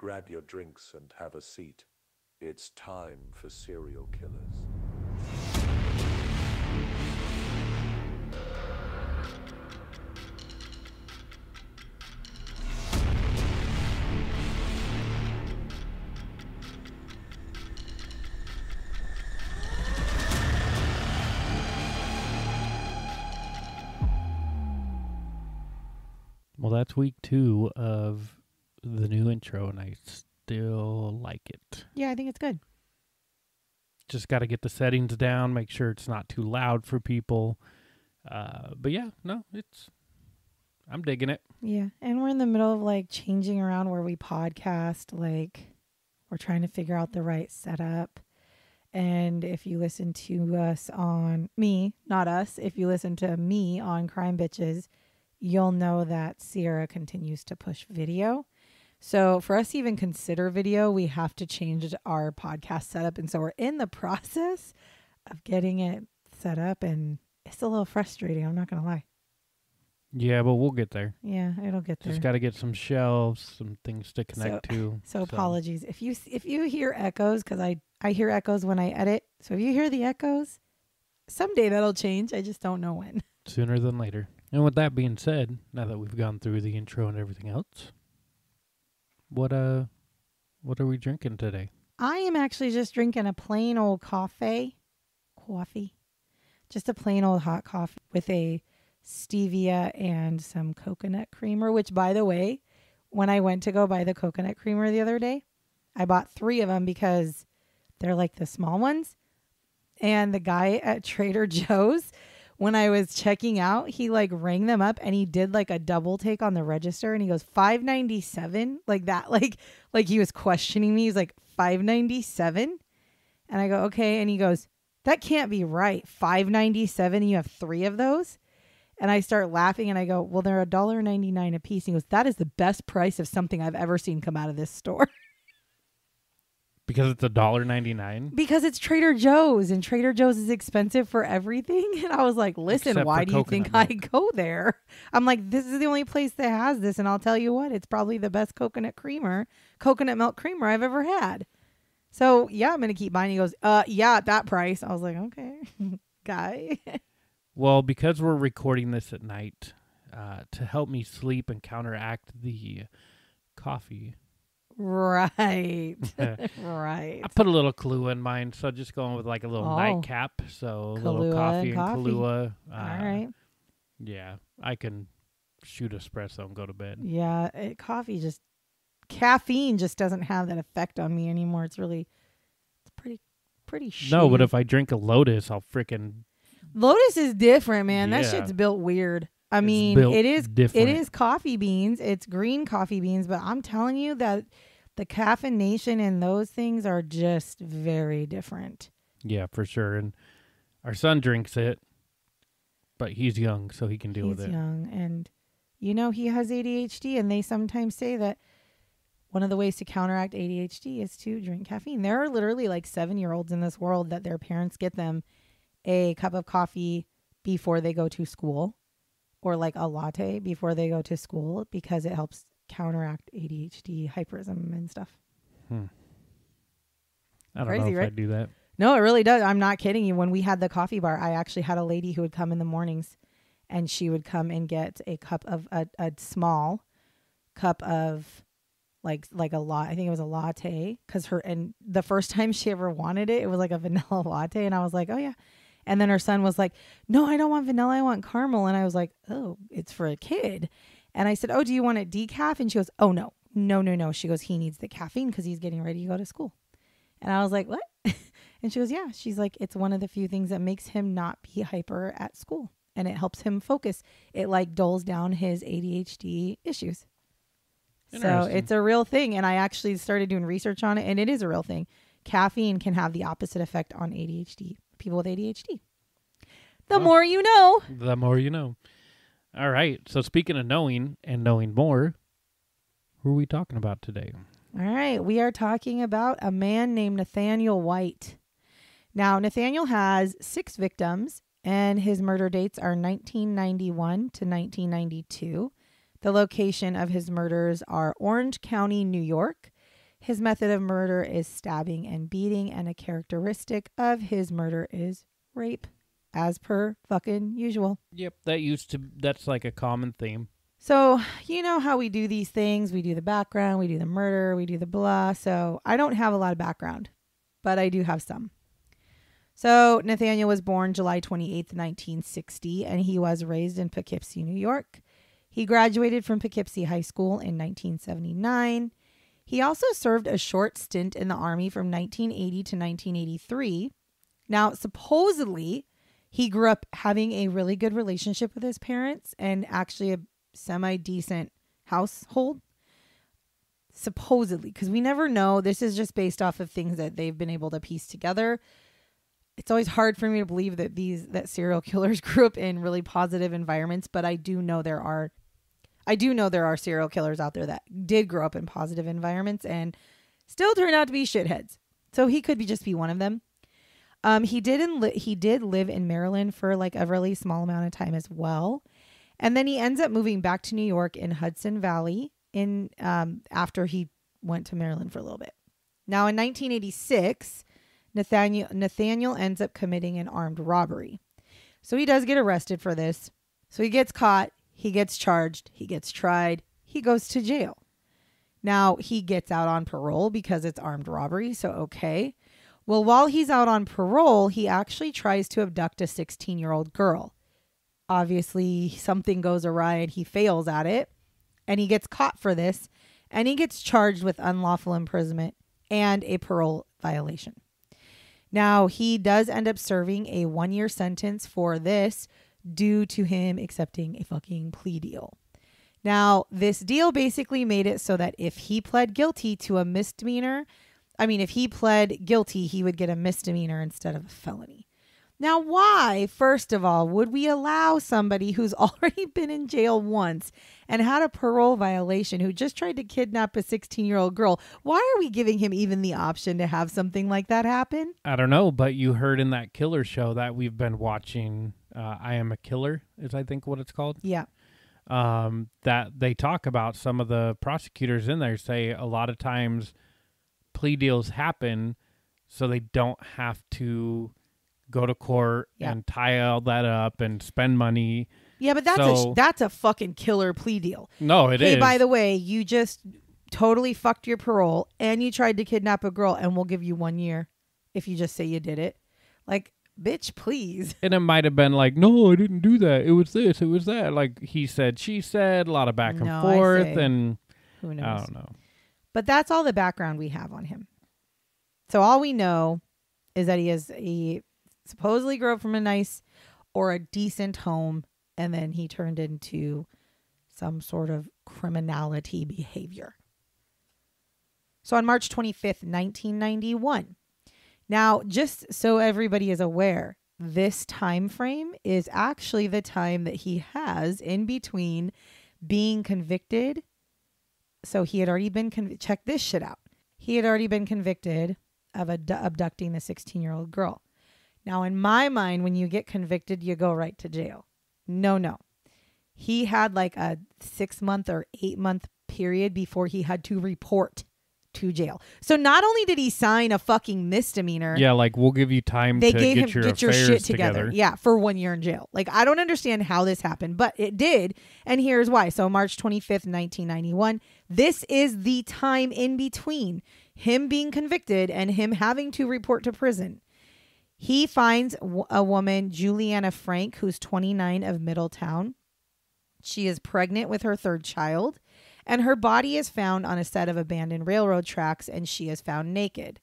grab your drinks and have a seat. It's time for serial killers. Well, that's week 2 of the new intro, and I still like it. Yeah, I think it's good. Just got to get the settings down, make sure it's not too loud for people. But yeah, no, I'm digging it. Yeah, and we're in the middle of like changing around where we podcast. Like, we're trying to figure out the right setup. And if you listen to us on me, not us, if you listen to me on Crime Bitches, you'll know that Sierra continues to push video. So for us to even consider video, we have to change our podcast setup. And so we're in the process of getting it set up, and it's a little frustrating. I'm not going to lie. Yeah, but we'll get there. Yeah, it'll get there. Just got to get some shelves, some things to connect to. So apologies. If you hear echoes, because I hear echoes when I edit. So if you hear the echoes, someday that'll change. I just don't know when. Sooner than later. And with that being said, now that we've gone through the intro and everything else, what are we drinking today? I am actually just drinking a plain old coffee. Just a plain old hot coffee with a stevia and some coconut creamer, which, by the way, when I went to go buy the coconut creamer the other day, I bought 3 of them because they're like the small ones. And the guy at Trader Joe's, when I was checking out, he like rang them up and he did like a double take on the register, and he goes $5.97, like that, like he was questioning me. He's like $5.97, and I go, okay, and he goes, that can't be right. $5.97, you have 3 of those. And I start laughing and I go, well, they're $1.99 a piece. And he goes, that is the best price of something I've ever seen come out of this store. Because it's $1.99? Because it's Trader Joe's, and Trader Joe's is expensive for everything. And I was like, listen, Except why for do you think coconut I milk. go there? I'm like, this is the only place that has this. And I'll tell you what, it's probably the best coconut milk creamer I've ever had. So yeah, I'm going to keep buying. He goes, yeah, at that price. I was like, okay, guy. Well, because we're recording this at night, to help me sleep and counteract the coffee. Right. Right. I put a little Kahlua in mine, so just going with like a little nightcap. So a little coffee and Kahlua. All right. Yeah, I can shoot espresso and go to bed. Yeah, caffeine just doesn't have that effect on me anymore. It's pretty shitty. No, but if I drink a Lotus, I'll freaking... Lotus is different, man. That Yeah. shit's built weird. I It's mean, built it is different. It is coffee beans. It's green coffee beans, but I'm telling you that the caffeination in those things are just very different. Yeah, for sure. And our son drinks it, but he's young, so he can deal with it. He's young, and he has ADHD, and they sometimes say that one of the ways to counteract ADHD is to drink caffeine. There are literally like 7-year-olds in this world that their parents get them a cup of coffee before they go to school, or like a latte before they go to school, because it helps counteract ADHD, hyperism, and stuff. I don't Crazy, know if right? I'd do that. No, it really does. I'm not kidding you. When we had the coffee bar, I actually had a lady who would come in the mornings, and she would come and get a cup of a small cup of like a lot. I think it was a latte, and the first time she ever wanted it, it was like a vanilla latte, and I was like, oh yeah. And then her son was like, no, I don't want vanilla. I want caramel. And I was like, oh, it's for a kid. And I said, oh, do you want it decaf? And she goes, oh, no. She goes, he needs the caffeine because he's getting ready to go to school. And I was like, what? And she goes, yeah. She's like, it's one of the few things that makes him not be hyper at school. And it helps him focus. It like dulls down his ADHD issues. So it's a real thing. And I actually started doing research on it. And it is a real thing. Caffeine can have the opposite effect on ADHD. People with ADHD. The more you know. The more you know. All right. So speaking of knowing and knowing more, who are we talking about today? All right. We are talking about a man named Nathaniel White. Now, Nathaniel has 6 victims, and his murder dates are 1991 to 1992. The location of his murders are Orange County, New York, His method of murder is stabbing and beating, and a characteristic of his murder is rape, as per fucking usual. Yep, that's like a common theme. So, you know how we do these things. We do the background, we do the murder, we do the blah. So I don't have a lot of background, but I do have some. So Nathaniel was born July 28th, 1960, and he was raised in Poughkeepsie, New York. He graduated from Poughkeepsie High School in 1979. He also served a short stint in the Army from 1980 to 1983. Now, supposedly, he grew up having a really good relationship with his parents and actually a semi-decent household. Supposedly, because we never know. This is just based off of things that they've been able to piece together. It's always hard for me to believe that serial killers grew up in really positive environments, but I do know there are serial killers out there that did grow up in positive environments and still turn out to be shitheads. So he could just be one of them. He did live in Maryland for like a really small amount of time as well. And then he ends up moving back to New York in Hudson Valley after he went to Maryland for a little bit. Now in 1986, Nathaniel ends up committing an armed robbery. So he does get arrested for this. So he gets caught, he gets charged, he gets tried, he goes to jail. Now he gets out on parole because it's armed robbery, so okay. Well, while he's out on parole, he actually tries to abduct a 16-year-old girl. Obviously, something goes awry and he fails at it, and he gets caught for this, and he gets charged with unlawful imprisonment and a parole violation. Now, he does end up serving a 1-year sentence for this due to him accepting a fucking plea deal. Now, this deal basically made it so that if he pled guilty to a misdemeanor, if he pled guilty, he would get a misdemeanor instead of a felony. Now, why, first of all, would we allow somebody who's already been in jail once and had a parole violation, who just tried to kidnap a 16-year-old girl, why are we giving him even the option to have something like that happen? I don't know, but you heard in that killer show that we've been watching, I Am a Killer, is I think what it's called. Yeah. That they talk about, some of the prosecutors in there say a lot of times plea deals happen so they don't have to go to court and tie all that up and spend money. Yeah, but that's a fucking killer plea deal. No, it is. Hey, by the way, you just totally fucked your parole and you tried to kidnap a girl, and we'll give you 1 year if you just say you did it. Like, bitch, please. And it might have been like, no, I didn't do that. It was this, it was that. Like he said, she said, a lot of back and forth, and who knows? I don't know. But that's all the background we have on him. So all we know is that he supposedly grew up from a nice or a decent home, and then he turned into some sort of criminality behavior. So on March 25th, 1991. Now, just so everybody is aware, this time frame is actually the time that he has in between being convicted. So he had already been check this shit out. He had already been convicted of abducting the 16-year-old girl. Now, in my mind, when you get convicted, you go right to jail. No. He had like a 6-month or 8-month period before he had to report to jail. So not only did he sign a fucking misdemeanor. Yeah, like, we'll give you time to get your shit together. Yeah, for 1 year in jail. Like, I don't understand how this happened, but it did. And here's why. So March 25th, 1991, this is the time in between him being convicted and him having to report to prison. He finds a woman, Juliana Frank, who's 29, of Middletown. She is pregnant with her 3rd child, and her body is found on a set of abandoned railroad tracks, and she is found naked.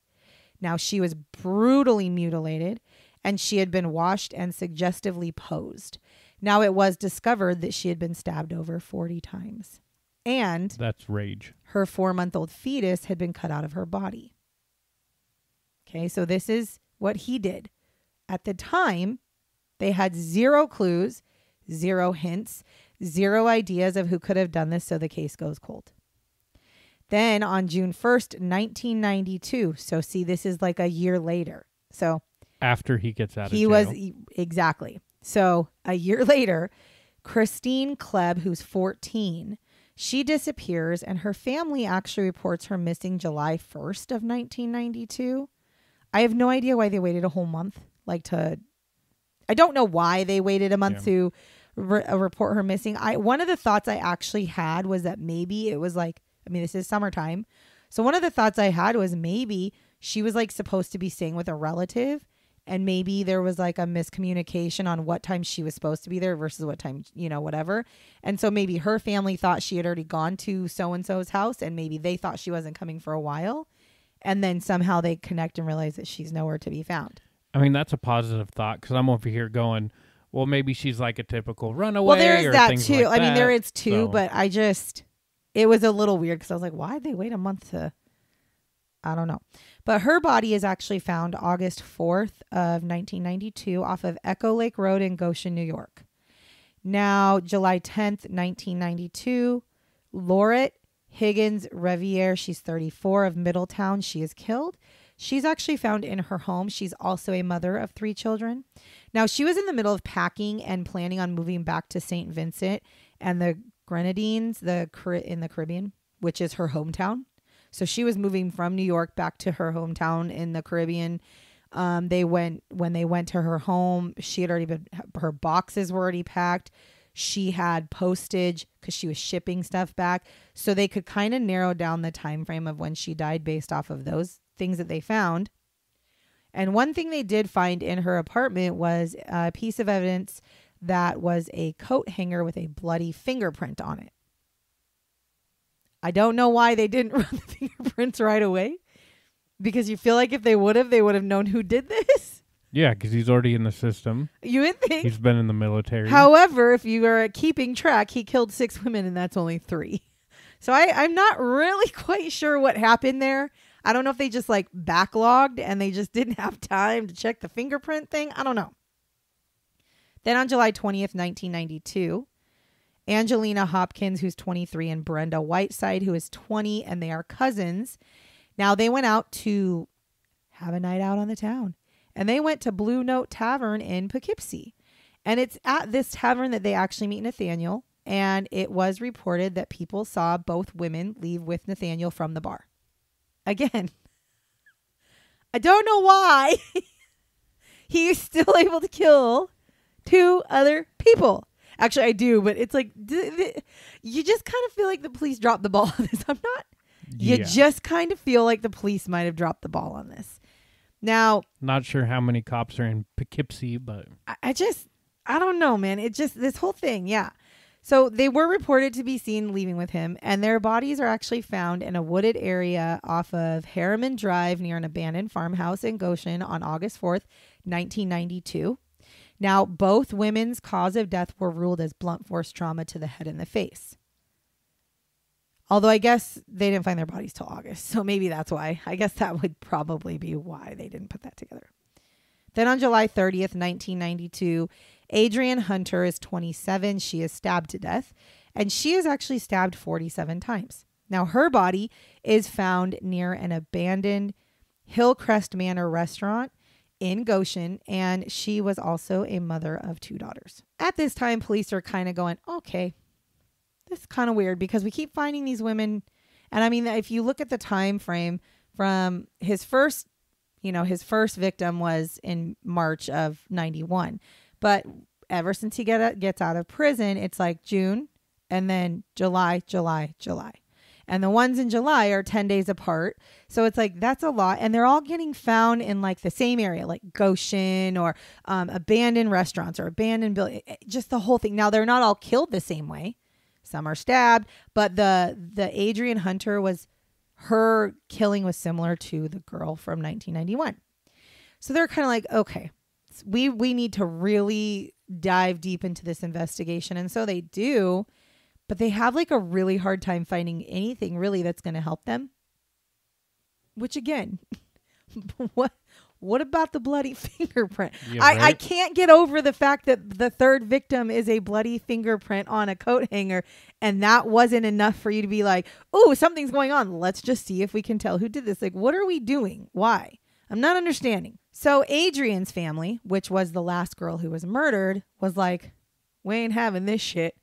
Now, she was brutally mutilated, and she had been washed and suggestively posed. Now, it was discovered that she had been stabbed over 40 times. And that's rage. Her 4-month-old fetus had been cut out of her body. Okay, so this is what he did. At the time, they had 0 clues, 0 hints, 0 ideas of who could have done this, so the case goes cold. Then on June 1st, 1992, so see, this is like a year later. So after he gets out of jail. Exactly. So a year later, Christine Klebb, who's 14, She disappears, and her family actually reports her missing July 1st of 1992. I have no idea why they waited a whole month. I don't know why they waited a month to report her missing. One of the thoughts I actually had was that maybe it was this is summertime. So one of the thoughts I had was maybe she was supposed to be staying with a relative, and maybe there was a miscommunication on what time she was supposed to be there versus what time, whatever. And so maybe her family thought she had already gone to so-and-so's house, and maybe they thought she wasn't coming for a while. And then somehow they connect and realize that she's nowhere to be found. I mean, that's a positive thought, because I'm over here going, well, maybe she's like a typical runaway. Well, there is or that things too. Like that. There is too, So, but it was a little weird because I was like, why'd they wait a month to, I don't know. But her body is actually found August 4th of 1992 off of Echo Lake Road in Goshen, New York. Now, July 10th, 1992, Laurette Higgins Reviere, she's 34, of Middletown, she is killed. She's actually found in her home. She's also a mother of 3 children. Now, she was in the middle of packing and planning on moving back to St. Vincent and the Grenadines, in the Caribbean, which is her hometown. So she was moving from New York back to her hometown in the Caribbean. When they went to her home, her boxes were already packed. She had postage because she was shipping stuff back. So they could kind of narrow down the time frame of when she died based off of those things that they found. And one thing they did find in her apartment was a piece of evidence that was a coat hanger with a bloody fingerprint on it. I don't know why they didn't run the fingerprints right away, because you feel like if they would have known who did this. Yeah, because he's already in the system. You would think. He's been in the military. However, if you are keeping track, he killed 6 women and that's only 3. So I'm not really quite sure what happened there. I don't know if they just backlogged and they just didn't have time to check the fingerprint thing. I don't know. Then on July 20th, 1992, Angelina Hopkins, who's 23, and Brenda Whiteside, who is 20, and they are cousins. Now, they went out to have a night out on the town, and they went to Blue Note Tavern in Poughkeepsie. And it's at this tavern that they actually meet Nathaniel, and it was reported that people saw both women leave with Nathaniel from the bar. Again, I don't know why he's still able to kill 2 other people. Actually, I do, but it's you just kind of feel like the police dropped the ball on this. You just kind of feel like the police might have dropped the ball on this. Now, not sure how many cops are in Poughkeepsie, but I don't know, man. It just, this whole thing, yeah. So they were reported to be seen leaving with him, and their bodies are actually found in a wooded area off of Harriman Drive near an abandoned farmhouse in Goshen on August 4th, 1992. Now, both women's cause of death were ruled as blunt force trauma to the head and the face. Although I guess they didn't find their bodies till August, so maybe that's why. I guess that would probably be why they didn't put that together. Then on July 30th, 1992, Adrienne Hunter is 27. She is stabbed to death, and she is actually stabbed 47 times. Now, her body is found near an abandoned Hillcrest Manor restaurant in Goshen, and she was also a mother of 2 daughters. At this time, police are kind of going, okay, this is kind of weird because we keep finding these women. And I mean, if you look at the time frame from his first victim was in March of 91. But ever since he gets out of prison, it's June and then July. And the ones in July are 10 days apart. So it's that's a lot. And they're all getting found in the same area, like Goshen or abandoned restaurants or abandoned buildings, just the whole thing. Now, they're not all killed the same way. Some are stabbed, but the Adrienne Hunter her killing was similar to the girl from 1991. So they're kind of okay, we need to really dive deep into this investigation. And so they do. But they have a really hard time finding anything really that's going to help them. Which again, what about the bloody fingerprint? Yeah, right? I can't get over the fact that the third victim is a bloody fingerprint on a coat hanger. And that wasn't enough for you to be oh, something's going on. Let's just see if we can tell who did this. What are we doing? Why? I'm not understanding. So Adrienne's family, which was the last girl who was murdered, was we ain't having this shit.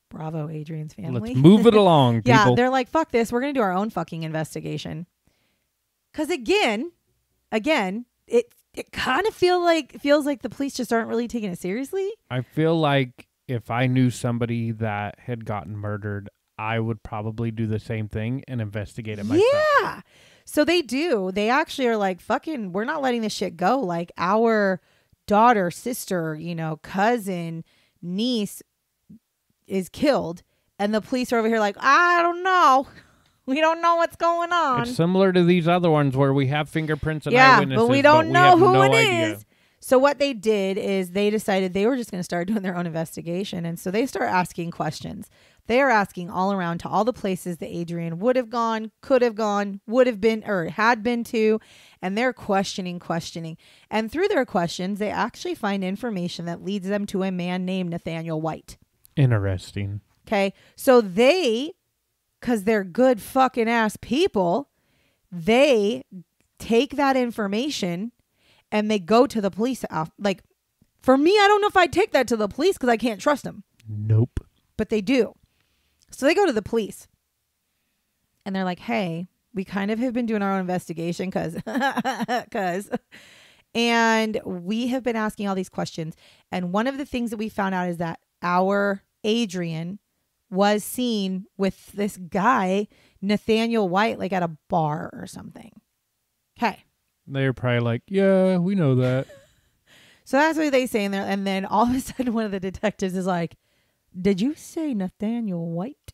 Bravo, Adrian's family. Let's move it along, people. Yeah, they're like, fuck this. We're going to do our own fucking investigation. Because again, it kind of feels like the police just aren't really taking it seriously. I feel like if I knew somebody that had gotten murdered, I would probably do the same thing and investigate it myself. Yeah. So they do. They actually are like, fucking, we're not letting this shit go. Like our daughter, sister, cousin, niece is killed. And the police are over here like, I don't know. We don't know what's going on. It's similar to these other ones where we have fingerprints and eyewitnesses, but we don't know who it idea. is. So what they did is they decided they were just going to start doing their own investigation. And so they start asking questions. They are asking all around to all the places that Adrian would have gone, could have gone, would have been, or had been to. And they're questioning. And through their questions, they actually find information that leads them to a man named Nathaniel White. Interesting. Okay. So they, because they're good fucking ass people, they take that information and they go to the police. Like, for me, I don't know if I'd take that to the police because I can't trust them. Nope. But they do. So they go to the police and they're like, hey, we kind of have been doing our own investigation and we have been asking all these questions. And one of the things that we found out is that our Adrian was seen with this guy, Nathaniel White, like at a bar or something. Okay. They're probably like, yeah, we know that. So that's what they say in there. And then all of a sudden, one of the detectives is like, did you say Nathaniel White?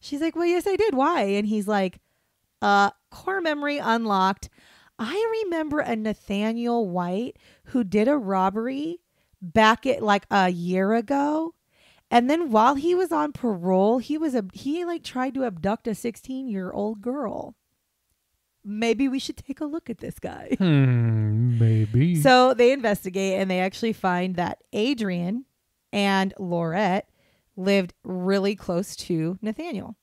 She's like, well, yes, I did. Why? And he's like, core memory unlocked. I remember a Nathaniel White who did a robbery back at like a year ago. And then while he was on parole, he tried to abduct a 16-year-old girl. Maybe we should take a look at this guy. Maybe. So they investigate and they actually find that Adrian and Laurette lived really close to Nathaniel.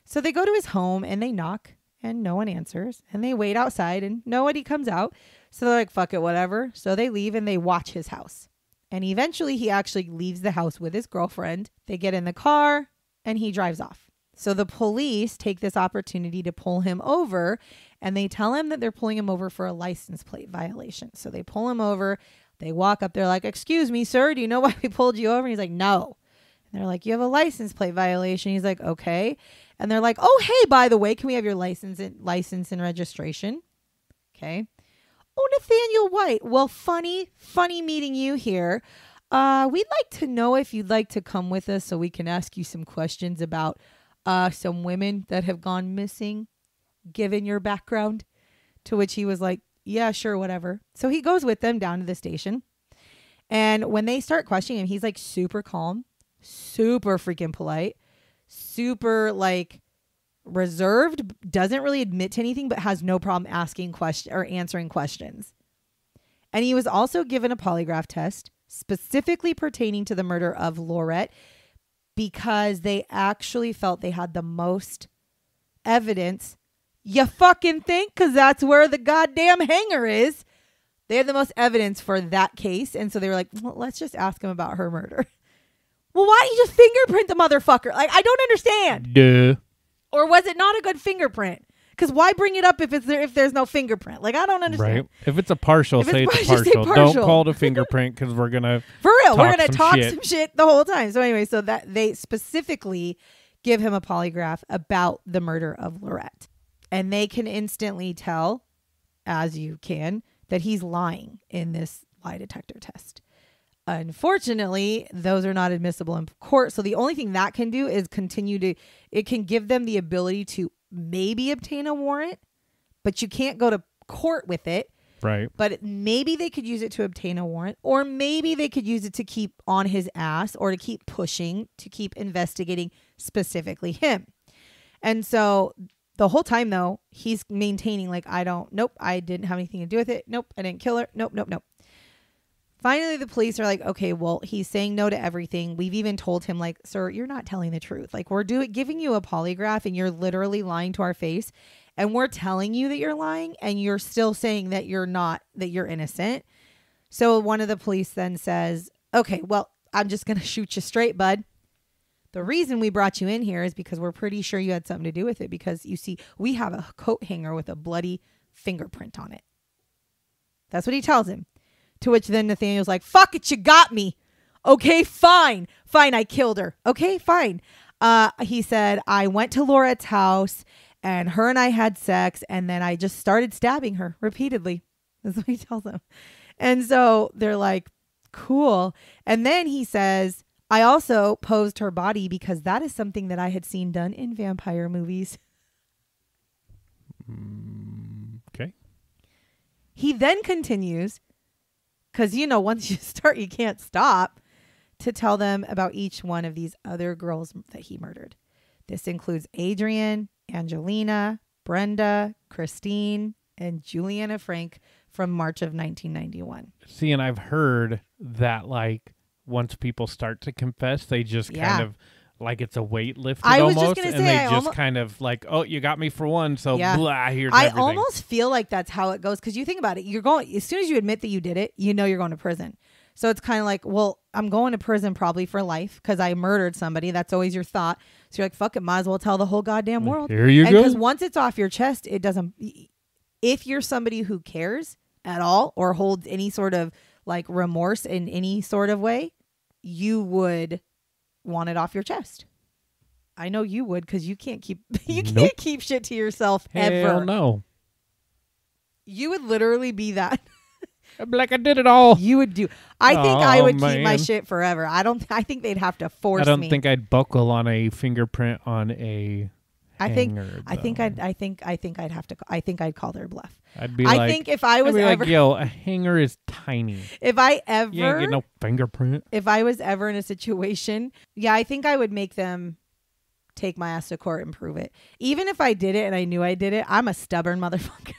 So they go to his home and they knock and no one answers. And they wait outside and nobody comes out. So they're like, fuck it, whatever. So they leave and they watch his house. And eventually he actually leaves the house with his girlfriend. They get in the car and he drives off. So the police take this opportunity to pull him over and they tell him that they're pulling him over for a license plate violation. So they pull him over. They walk up. They're like, excuse me, sir. Do you know why we pulled you over? And he's like, no. And they're like, you have a license plate violation. He's like, okay. And they're like, oh, hey, by the way, can we have your license and registration? Okay. Oh, Nathaniel White. Well, funny meeting you here. We'd like to know if you'd like to come with us so we can ask you some questions about some women that have gone missing, given your background. To which he was like, yeah, sure, whatever. So he goes with them down to the station. And when they start questioning him, he's like super calm, super freaking polite, super like reserved, doesn't really admit to anything, but has no problem asking questions or answering questions. And he was also given a polygraph test specifically pertaining to the murder of Laurette because they actually felt they had the most evidence. You fucking think? Because that's where the goddamn hanger is. They had the most evidence for that case. And so they were like, well, let's just ask him about her murder. Well, why don't you just fingerprint the motherfucker? Like, I don't understand. Duh. Or was it not a good fingerprint? Because why bring it up if there's no fingerprint? Like, I don't understand. Right. If it's a partial, say it's partial. Don't call it a fingerprint because we're going to For real, we're going to talk some shit the whole time. So anyway, so that they specifically give him a polygraph about the murder of Laurette. And they can instantly tell, as you can, that he's lying in this lie detector test. Unfortunately, those are not admissible in court. So the only thing that can do is it can give them the ability to maybe obtain a warrant, but you can't go to court with it. Right. But maybe they could use it to obtain a warrant, or maybe they could use it to keep on his ass or to keep pushing, to keep investigating specifically him. And so the whole time, though, he's maintaining like, nope, I didn't have anything to do with it. Nope, I didn't kill her. Nope. Finally, the police are like, okay, well, he's saying no to everything. We've even told him, like, sir, you're not telling the truth. Like, we're giving you a polygraph and you're literally lying to our face. And we're telling you that you're lying and you're still saying that you're not, that you're innocent. So one of the police then says, okay, well, I'm just going to shoot you straight, bud. The reason we brought you in here is because we're pretty sure you had something to do with it, because you see, we have a coat hanger with a bloody fingerprint on it. That's what he tells him. To which then Nathaniel's like, fuck it, you got me. Okay, fine. Fine, I killed her. Okay, fine. He said, I went to Laurette's house and her and I had sex, and then I just started stabbing her repeatedly. That's what he tells them. And so they're like, cool. And then he says, I also posed her body because that is something that I had seen done in vampire movies. Okay. He then continues, because, you know, once you start, you can't stop, to tell them about each one of these other girls that he murdered. This includes Adrian, Angelina, Brenda, Christine, and Juliana Frank from March of 1991. See, and I've heard that, like, once people start to confess, they just kind of, like, it's a weight lifted almost. And they just kind of like, oh, you got me for one, so blah, here's everything. I almost feel like that's how it goes, because you think about it. You're going, as soon as you admit that you did it, you know you're going to prison. So it's kind of like, well, I'm going to prison probably for life because I murdered somebody. That's always your thought. So you're like, fuck it, might as well tell the whole goddamn world. Here you go. Because once it's off your chest, it doesn't. If you're somebody who cares at all or holds any sort of like remorse in any sort of way, you would want it off your chest. I know you would, because you can't keep can't keep shit to yourself ever. Hell no. You would literally be that. I'm like, I did it all. You would do. I think I would keep my shit forever. I think they'd have to force me. I don't think I'd buckle on a fingerprint on a hanger. I think I'd have to. I think I'd call their bluff. I'd be like, I think if I was ever, like, yo, a hanger is tiny. If I ever, you ain't get no fingerprint. If I was ever in a situation, yeah, I think I would make them take my ass to court and prove it. Even if I did it and I knew I did it, I'm a stubborn motherfucker.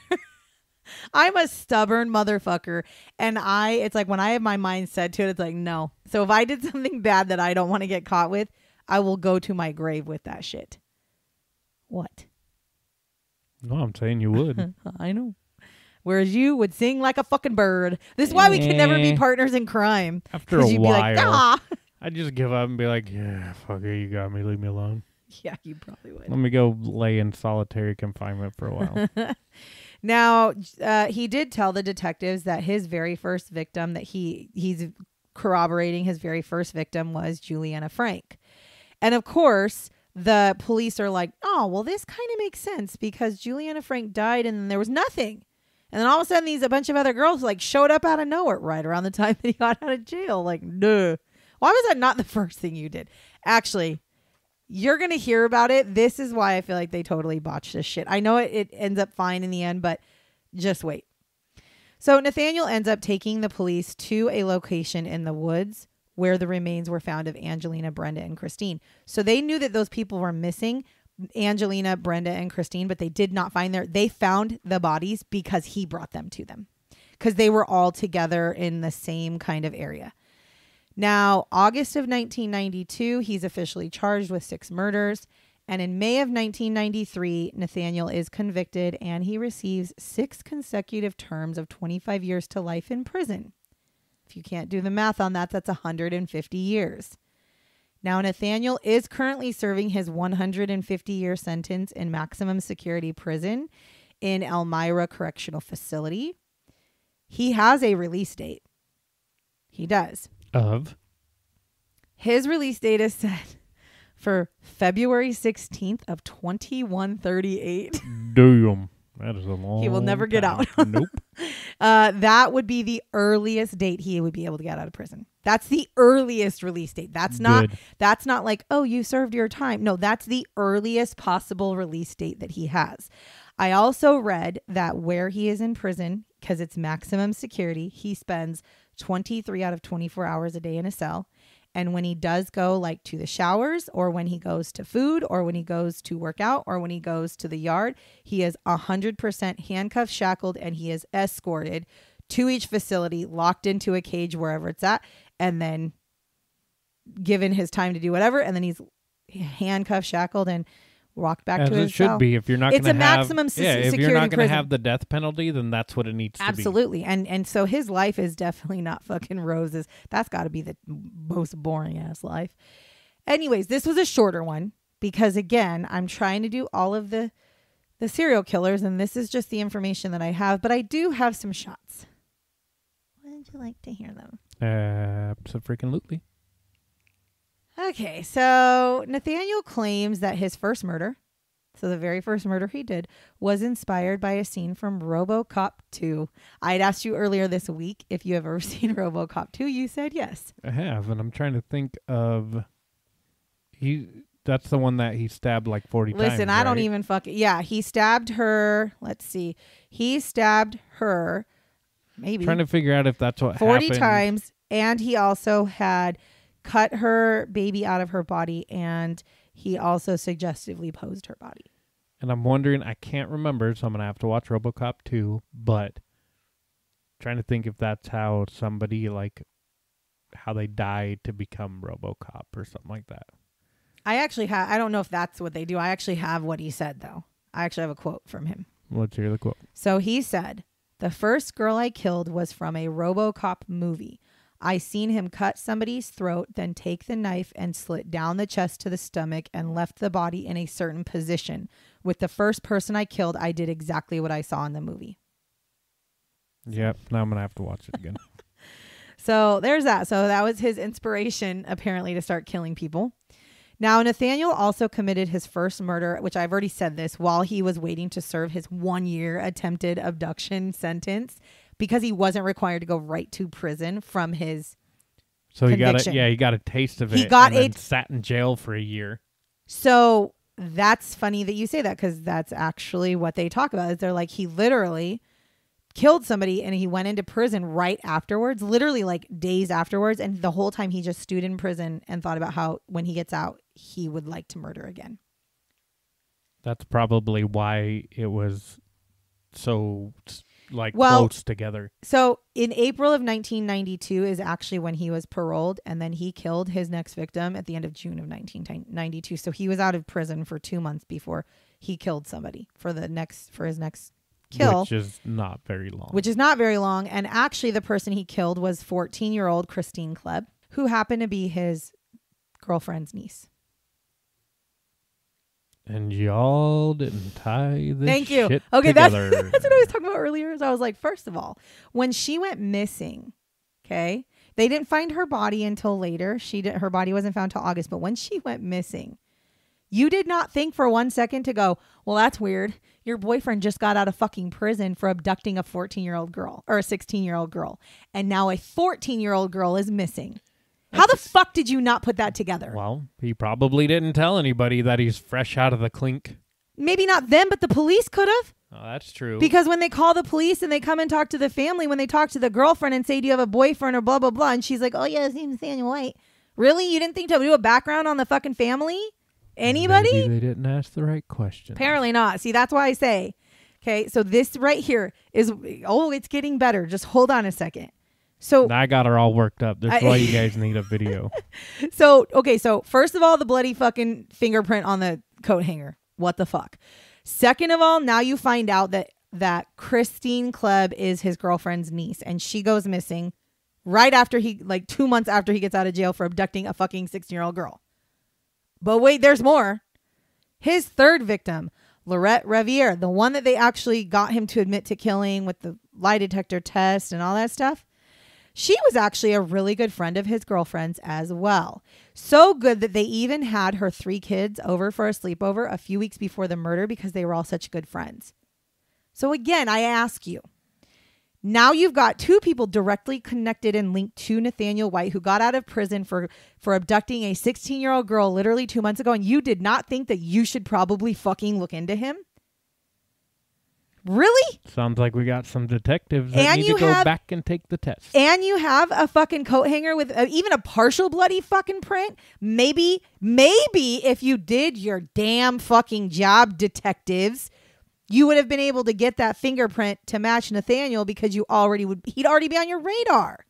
I'm a stubborn motherfucker. And it's like when I have my mind set to it, it's like, no. So if I did something bad that I don't want to get caught with, I will go to my grave with that shit. What? No, I'm saying you would. I know. Whereas you would sing like a fucking bird. This is why we can never be partners in crime. After a you'd while, be like, nah. I'd just give up and be like, yeah, fuck it, you got me, leave me alone. Yeah, you probably would. Let me go lay in solitary confinement for a while. Now, he did tell the detectives that his very first victim, that he's corroborating his very first victim, was Juliana Frank. And of course, the police are like, oh, well, this kind of makes sense because Juliana Frank died and there was nothing. And then all of a sudden, a bunch of other girls like showed up out of nowhere right around the time that he got out of jail. Like, no. Why was that not the first thing you did? Actually, you're going to hear about it. This is why I feel like they totally botched this shit. I know it ends up fine in the end, but just wait. So Nathaniel ends up taking the police to a location in the woods where the remains were found of Angelina, Brenda, and Christine. So they knew that those people were missing, Angelina, Brenda, and Christine, but they did not find they found the bodies because he brought them to them because they were all together in the same kind of area. Now, August of 1992, he's officially charged with 6 murders. And in May of 1993, Nathaniel is convicted and he receives 6 consecutive terms of 25 years to life in prison. If you can't do the math on that, that's 150 years. Now, Nathaniel is currently serving his 150-year sentence in maximum security prison in Elmira Correctional Facility. He has a release date. He does. Of? His release date is set for February 16th of 2138. Damn. That is a long He will never get out. Nope. That would be the earliest date he would be able to get out of prison. That's the earliest release date. That's not like, oh, you served your time. No, that's the earliest possible release date that he has. I also read that where he is in prison, because it's maximum security, he spends 23 out of 24 hours a day in a cell. And when he does go like to the showers or when he goes to food or when he goes to work out or when he goes to the yard, he is 100% handcuffed, shackled, and he is escorted to each facility, locked into a cage wherever it's at, and then given his time to do whatever. And then he's handcuffed, shackled, and walked back to his cell. It should be. If you're not going to have... It's a maximum security if you're not going to prison. have the death penalty, then that's what it needs to be. Absolutely. And so his life is definitely not fucking roses. That's got to be the most boring ass life. Anyways, this was a shorter one because, again, I'm trying to do all of the serial killers, and this is just the information that I have. But I do have some shots. Would you like to hear them? Absolutely. Okay, so Nathaniel claims that his first murder, so the very first murder he did, was inspired by a scene from RoboCop 2. I had asked you earlier this week if you have ever seen RoboCop 2. You said yes. I have, and I'm trying to think of... That's the one that he stabbed like 40 times. Listen, I don't even yeah, he stabbed her. Let's see. He stabbed her maybe trying to figure out if that's what 40 happened. times, and he also had cut her baby out of her body, and he also suggestively posed her body. And I'm wondering, I can't remember, so I'm going to have to watch RoboCop 2, but trying to think if that's how somebody, like, how they died to become RoboCop or something like that. I actually have, I don't know if that's what they do. I actually have what he said, though. I actually have a quote from him. Let's hear the quote. So he said, "The first girl I killed was from a RoboCop movie. I seen him cut somebody's throat, then take the knife and slit down the chest to the stomach and left the body in a certain position. With the first person I killed, I did exactly what I saw in the movie." Yep. Now I'm going to have to watch it again. So there's that. So that was his inspiration, apparently, to start killing people. Now, Nathaniel also committed his first murder, which I've already said this, while he was waiting to serve his 1-year attempted abduction sentence because he wasn't required to go right to prison from his conviction. He got a taste of it. He got and then sat in jail for a year. So that's funny that you say that because that's actually what they talk about. Is they're like, he literally killed somebody and he went into prison right afterwards, literally like days afterwards. And the whole time he just stewed in prison and thought about how when he gets out, he would like to murder again. That's probably why it was so close together. So in April of 1992 is actually when he was paroled, and then he killed his next victim at the end of June of 1992. So he was out of prison for 2 months before he killed somebody for his next kill. Which is not very long. And actually the person he killed was 14-year-old Christine Klebb, who happened to be his girlfriend's niece. And y'all didn't tie this Thank you. shit Okay, together. that's what I was talking about earlier. So I was like, first of all, when she went missing, okay, they didn't find her body until later. Her body wasn't found till August. But when she went missing, you did not think for 1 second to go, well, that's weird. Your boyfriend just got out of fucking prison for abducting a 14-year-old girl or a 16-year-old girl. And now a 14-year-old girl is missing. How the fuck did you not put that together? Well, he probably didn't tell anybody that he's fresh out of the clink. Maybe not them, but the police could have. Oh, that's true. Because when they call the police and they come and talk to the family, when they talk to the girlfriend and say, do you have a boyfriend or blah, blah, blah. And she's like, oh, yeah, his name's Nathaniel White. Really? You didn't think to do a background on the fucking family? Anybody? Maybe they didn't ask the right question. Apparently not. See, that's why I say, okay, so this right here is, it's getting better. Just hold on a second. So I got her all worked up. That's why you guys need a video. So first of all, the bloody fucking fingerprint on the coat hanger. What the fuck? Second of all, now you find out that Christine Klebb is his girlfriend's niece, and she goes missing right after 2 months after he gets out of jail for abducting a fucking 16-year-old girl. But wait, there's more. His third victim, Lorette Riviere, the one that they actually got him to admit to killing with the lie detector test and all that stuff. She was actually a really good friend of his girlfriend's as well. So good that they even had her 3 kids over for a sleepover a few weeks before the murder because they were all such good friends. So again, I ask you, now you've got 2 people directly connected and linked to Nathaniel White, who got out of prison for abducting a 16-year-old girl literally 2 months ago, and you did not think that you should probably fucking look into him? Really? Sounds like we got some detectives that need to go back and take the test. And you have a fucking coat hanger with even a partial bloody fucking print. Maybe if you did your damn fucking job, detectives, you would have been able to get that fingerprint to match Nathaniel because he'd already be on your radar.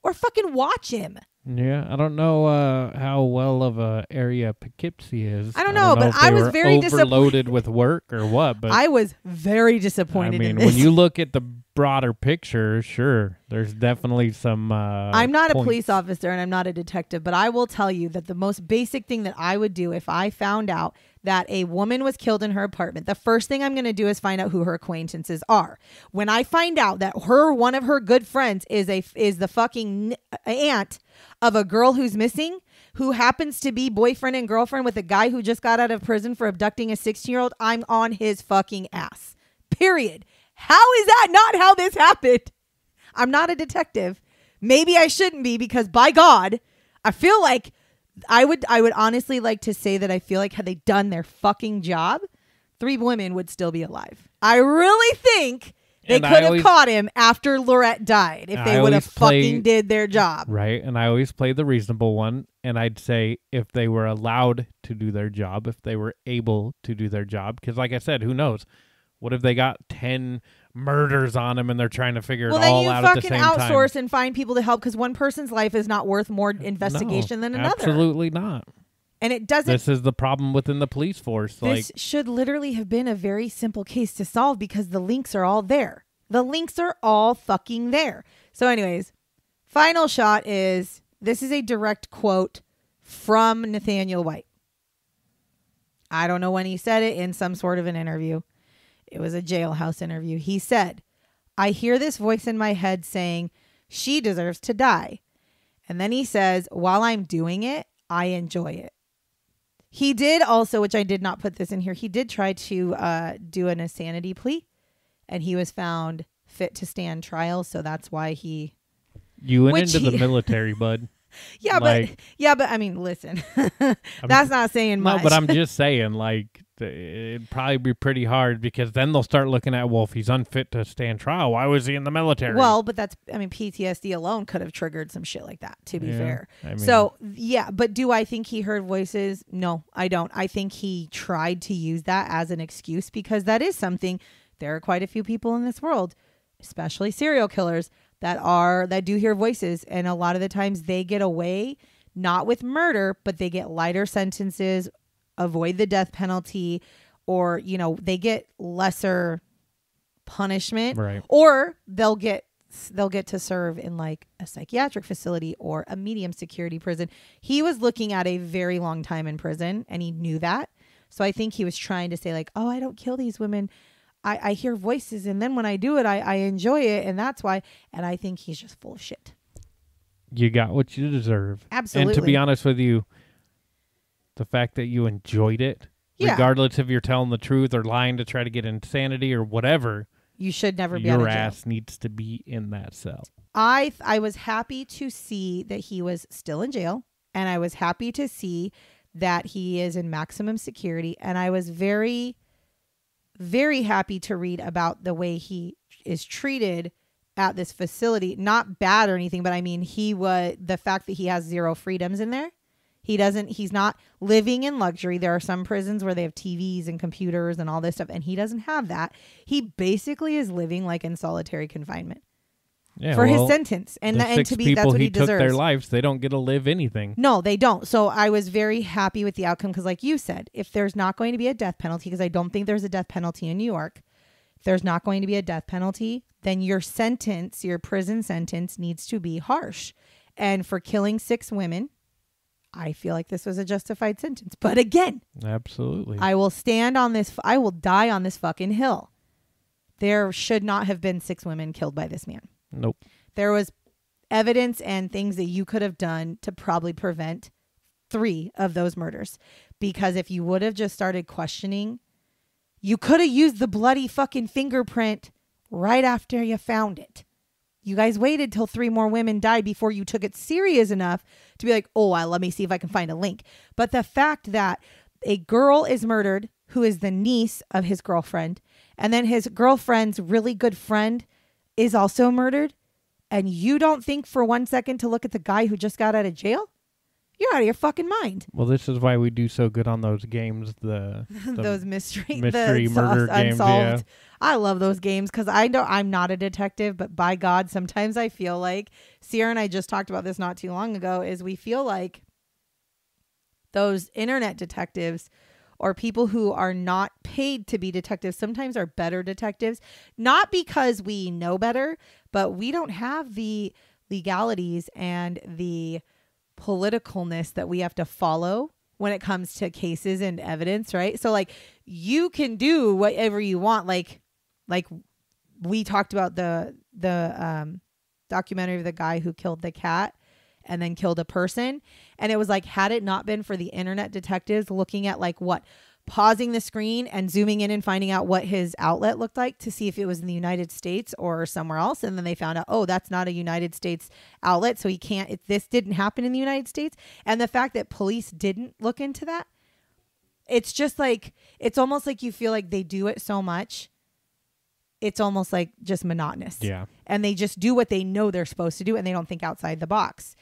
Or fucking watch him. Yeah, I don't know how well of a area Poughkeepsie is. I don't know, but I was very overloaded with work or what. But I was very disappointed. I mean, when you look at the broader picture, sure, there's definitely some I'm not a points. police officer and I'm not a detective, but I will tell you that the most basic thing that I would do if I found out that a woman was killed in her apartment, the first thing I'm going to do is find out who her acquaintances are. When I find out that one of her good friends is the fucking aunt of a girl who's missing, who happens to be boyfriend and girlfriend with a guy who just got out of prison for abducting a 16-year-old, I'm on his fucking ass. Period. How is that not how this happened? I'm not a detective. Maybe I shouldn't be, because by God, I feel like I would honestly like to say that I feel like had they done their fucking job, 3 women would still be alive. I really think they could have caught him after Lorette died if they would have fucking did their job. Right. And I always play the reasonable one. And I'd say if they were allowed to do their job, if they were able to do their job, because like I said, who knows? What if they got 10 murders on them and they're trying to figure it all out at the same time? Well, then you fucking outsource and find people to help, because one person's life is not worth more investigation than another. Absolutely not. And it doesn't. This is the problem within the police force. This should literally have been a very simple case to solve, because the links are all there. The links are all fucking there. So anyways, final shot is, this is a direct quote from Nathaniel White. I don't know when he said it, in some sort of an interview. It was a jailhouse interview. He said, "I hear this voice in my head saying, she deserves to die." And then he says, "While I'm doing it, I enjoy it." He did also, which I did not put this in here, he did try to do an insanity plea, and he was found fit to stand trial. So that's why you went into the military, bud. Yeah, but I mean, listen, that's not saying much. No, but I'm just saying, like, it'd probably be pretty hard, because then they'll start looking at, well, if he's unfit to stand trial, why was he in the military? Well, but PTSD alone could have triggered some shit like that, to be fair. So, yeah, but do I think he heard voices? No, I don't. I think he tried to use that as an excuse, because that is something. There are quite a few people in this world, especially serial killers, that do hear voices, and a lot of the times they get away not with murder, but they get lighter sentences, avoid the death penalty, or they get lesser punishment, right? Or they'll get to serve in like a psychiatric facility or a medium security prison. He was looking at a very long time in prison, and he knew that. So I think he was trying to say, like, oh, I don't kill these women. I hear voices, and then when I do it, I enjoy it, and that's why. And I think he's just full of shit. You got what you deserve. Absolutely. And to be honest with you, the fact that you enjoyed it, regardless if you're telling the truth or lying to try to get insanity or whatever, you should never be out of jail. Your ass needs to be in that cell. I was happy to see that he was still in jail, and I was happy to see that he is in maximum security, and I was very, very happy to read about the way he is treated at this facility. Not bad or anything, but I mean, the fact that he has 0 freedoms in there. He's not living in luxury. There are some prisons where they have TVs and computers and all this stuff, and he doesn't have that. He basically is living like in solitary confinement for his sentence. And to be, that's what he deserves. Took their lives. They don't get to live anything. No, they don't. So I was very happy with the outcome, because like you said, if there's not going to be a death penalty, because I don't think there's a death penalty in New York, if there's not going to be a death penalty, then your prison sentence needs to be harsh. And for killing 6 women, I feel like this was a justified sentence. But again, absolutely, I will stand on this. I will die on this fucking hill. There should not have been 6 women killed by this man. Nope. There was evidence and things that you could have done to probably prevent 3 of those murders. Because if you would have just started questioning, you could have used the bloody fucking fingerprint right after you found it. You guys waited till 3 more women died before you took it serious enough to be like, oh, let me see if I can find a link. But the fact that a girl is murdered who is the niece of his girlfriend, and then his girlfriend's really good friend is also murdered, and you don't think for 1 second to look at the guy who just got out of jail? You're out of your fucking mind. Well, this is why we do so good on those games, the those mystery murder games. Unsolved. Yeah. I love those games, because I know I'm not a detective, but by God, sometimes I feel like, Sierra and I just talked about this not too long ago, is we feel like those internet detectives or people who are not paid to be detectives sometimes are better detectives, not because we know better, but we don't have the legalities and the politicalness that we have to follow when it comes to cases and evidence, right? So like you can do whatever you want, like we talked about the documentary of the guy who killed the cat and then killed a person, and it was like, had it not been for the internet detectives looking at like what, pausing the screen and zooming in and finding out what his outlet looked like to see if it was in the United States or somewhere else, and then they found out, oh, that's not a United States outlet, so he can't, this didn't happen in the United States. And the fact that police didn't look into that, it's just like, it's almost like you feel like they do it so much, it's almost like just monotonous. Yeah. And they just do what they know they're supposed to do, and they don't think outside the box.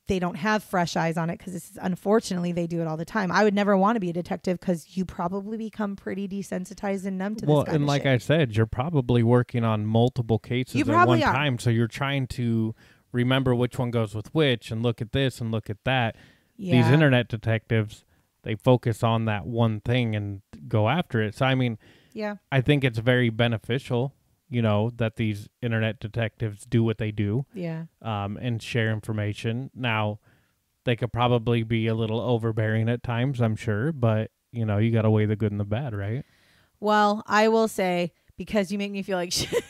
They don't have fresh eyes on it because unfortunately they do it all the time. I would never want to be a detective because you probably become pretty desensitized and numb to this kind and of like shit. I said, you're probably working on multiple cases at one time, so you're trying to remember which one goes with which and look at this and look at that. Yeah. These internet detectives, they focus on that one thing and go after it. So I mean, yeah, I think it's very beneficial, you know, that these internet detectives do what they do. Yeah. And share information. Now, they could probably be a little overbearing at times, I'm sure, but, you know, you got to weigh the good and the bad, right? Well, I will say, because you make me feel like shit,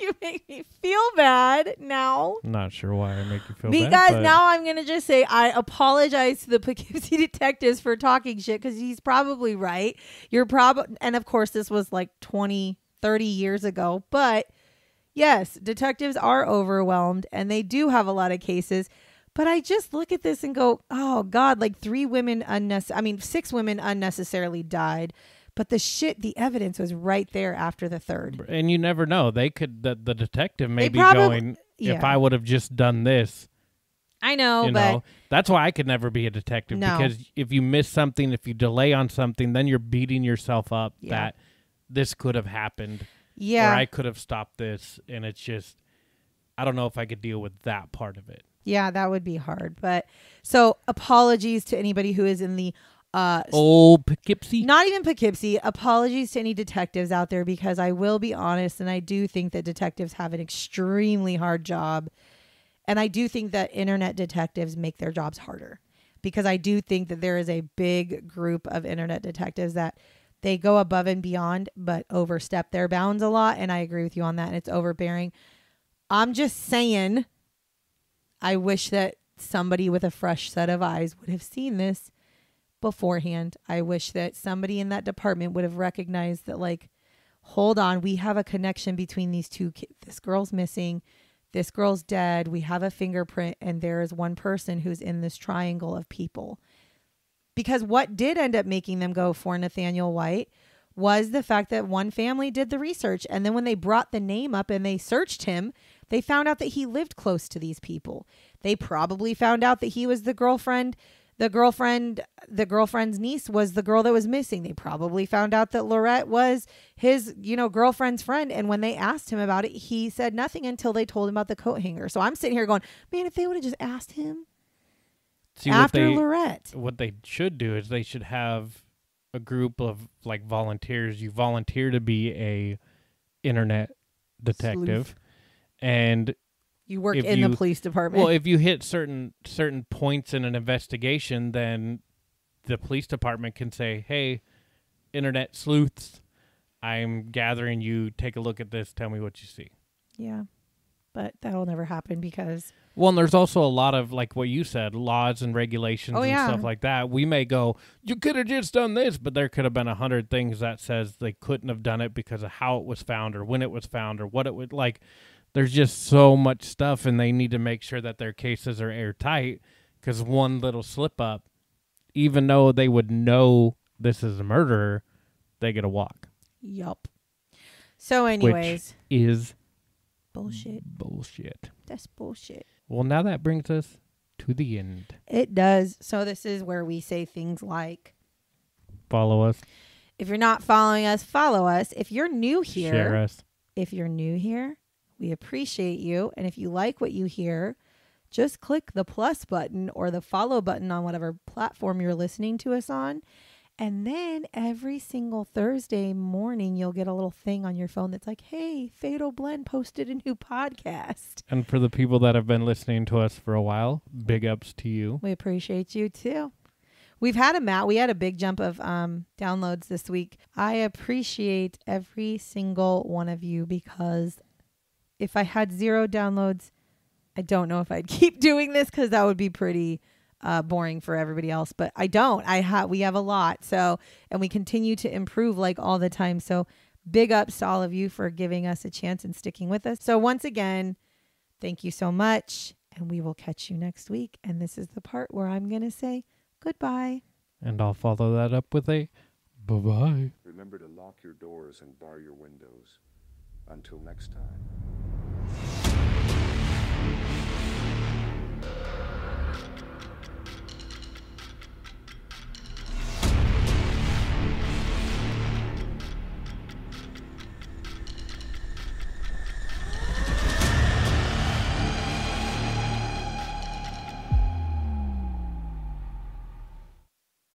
you make me feel bad now. I'm not sure why I make you feel bad. Because now I'm going to just say I apologize to the Poughkeepsie detectives for talking shit, because he's probably right. You're probably, and of course this was like 20, 30 years ago, but yes, detectives are overwhelmed and they do have a lot of cases. But I just look at this and go, oh God, like 6 women unnecessarily died. But the evidence was right there after the third. And you never know. They could, the detective may be going, if I would have just done this. I know, but that's why I could never be a detective. No. Because if you miss something, if you delay on something, then you're beating yourself up that this could have happened. Yeah. Or I could have stopped this. And it's just, I don't know if I could deal with that part of it. Yeah, that would be hard. But so apologies to anybody who is in the Poughkeepsie. Not even Poughkeepsie. Apologies to any detectives out there, because I will be honest, and I do think that detectives have an extremely hard job. And I do think that internet detectives make their jobs harder, because I do think that there is a big group of internet detectives that they go above and beyond, but overstep their bounds a lot. And I agree with you on that. And it's overbearing. I'm just saying, I wish that somebody with a fresh set of eyes would have seen this beforehand. I wish that somebody in that department would have recognized that, like, hold on, we have a connection between these two kids. This girl's missing. This girl's dead. We have a fingerprint, and there is one person who's in this triangle of people. Because what did end up making them go for Nathaniel White was the fact that one family did the research. And then when they brought the name up and they searched him, they found out that he lived close to these people. They probably found out that he was the girlfriend. The girlfriend's niece was the girl that was missing. They probably found out that Lorette was his, girlfriend's friend. And when they asked him about it, he said nothing until they told him about the coat hanger. So I'm sitting here going, man, if they would have just asked him after Lorette. What they should do is they should have a group of like volunteers. You volunteer to be a internet detective. Sleuth. And you work in the police department. Well, if you hit certain points in an investigation, then the police department can say, hey, internet sleuths, I'm gathering you. Take a look at this. Tell me what you see. Yeah, but that'll never happen because... Well, and there's also a lot of, like what you said, laws and regulations and stuff like that. We may go, you could have just done this, but there could have been 100 things that says they couldn't have done it because of how it was found or when it was found or what it would like. There's just so much stuff, and they need to make sure that their cases are airtight, because one little slip up, even though they would know this is a murderer, they get a walk. Yup. So anyways. Which is bullshit. Bullshit. That's bullshit. Well, now that brings us to the end. It does. So this is where we say things like, follow us. If you're not following us, follow us. If you're new here. Share us. If you're new here, we appreciate you. And if you like what you hear, just click the plus button or the follow button on whatever platform you're listening to us on. And then every single Thursday morning, you'll get a little thing on your phone that's like, hey, Fatal Blend posted a new podcast. And for the people that have been listening to us for a while, big ups to you. We appreciate you too. We had a big jump of downloads this week. I appreciate every single one of you, because if I had 0 downloads, I don't know if I'd keep doing this, because that would be pretty boring for everybody else. But I don't. We have a lot. So, and we continue to improve like all the time. So big ups to all of you for giving us a chance and sticking with us. So once again, thank you so much. And we will catch you next week. And this is the part where I'm going to say goodbye. And I'll follow that up with a bye-bye. Remember to lock your doors and bar your windows. Until next time.